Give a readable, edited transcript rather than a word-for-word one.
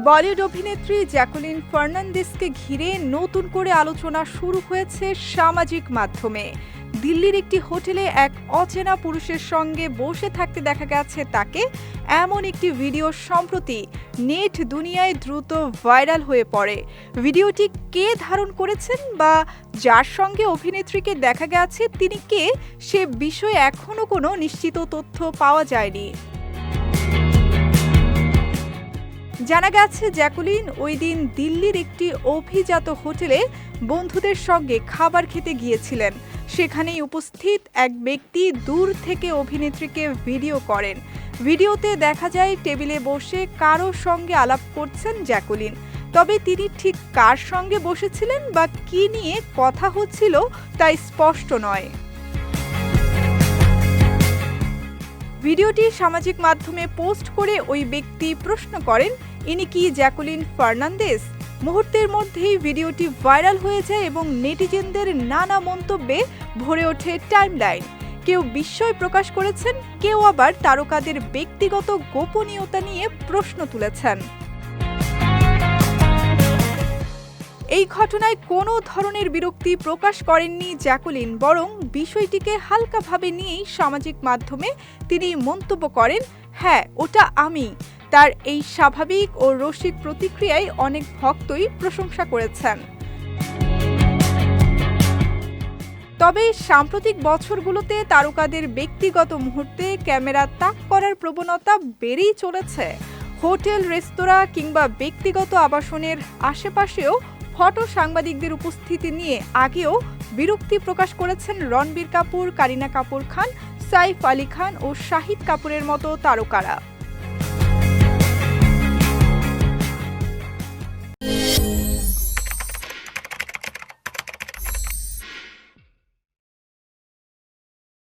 বলিউড অভিনেত্রী জ্যাকুলিন ফার্নান্দেজকে ঘিরে নতুন করে আলোচনা শুরু হয়েছে সামাজিক মাধ্যমে। দিল্লির একটি হোটেলে এক অচেনা পুরুষের সঙ্গে বসে থাকতে দেখা গেছে তাকে। এমন একটি ভিডিও সম্প্রতি নেট দুনিয়ায় দ্রুত ভাইরাল হয়ে পড়ে। ভিডিওটি কে ধারণ করেছেন বা যার সঙ্গে অভিনেত্রীকে দেখা গেছে তিনি কে, সে বিষয়ে এখনও কোনো নিশ্চিত তথ্য পাওয়া যায়নি। জানা গেছে জ্যাকুলিন ওই দিন দিল্লির একটি অভিজাত হোটেলে বন্ধুদের সঙ্গে খাবার খেতে গিয়েছিলেন। সেখানেই উপস্থিত এক ব্যক্তি দূর থেকে অভিনেত্রীকে ভিডিও করেন। ভিডিওতে দেখা যায় টেবিলে বসে কারো সঙ্গে আলাপ করছেন জ্যাকুলিন। তবে তিনি ঠিক কার সঙ্গে বসেছিলেন বা কী নিয়ে কথা হচ্ছিল তা স্পষ্ট নয়। ভিডিওটি সামাজিক মাধ্যমে পোস্ট করে ওই ব্যক্তি প্রশ্ন করেন, ইনি কি জ্যাকুলিন ফার্নান্দেজ? মুহূর্তের মধ্যেই ভিডিওটি ভাইরাল হয়ে যায় এবং নেটিজেনদের নানা মন্তব্যে ভরে ওঠে টাইমলাইন। কেউ বিস্ময় প্রকাশ করেছেন, কেউ আবার তারকাদের ব্যক্তিগত গোপনীয়তা নিয়ে প্রশ্ন তুলেছেন। এই ঘটনায় কোনো ধরনের বিরক্তি প্রকাশ করেননি জ্যাকুলিন, বরং বিষয়টিকে হালকাভাবে নিয়েই সামাজিক মাধ্যমে তিনি মন্তব্য করেন, হ্যাঁ ওটা আমি। তার এই স্বাভাবিক ও রসিক প্রতিক্রিয়ায় অনেক ভক্তই প্রশংসা করেছেন। তবে সাম্প্রতিক বছরগুলোতে তারকাদের ব্যক্তিগত মুহূর্তে ক্যামেরা তাক করার প্রবণতা বেড়েই চলেছে। হোটেল, রেস্তোরাঁ কিংবা ব্যক্তিগত আবাসনের আশেপাশেও ফটো সাংবাদিকদের উপস্থিতি নিয়ে আগেও বিরক্তি প্রকাশ করেছেন রণবীর কাপুর, কারিনা কাপুর খান, সাইফ আলী খান ও শাহিদ কাপুরের মতো তারকারা।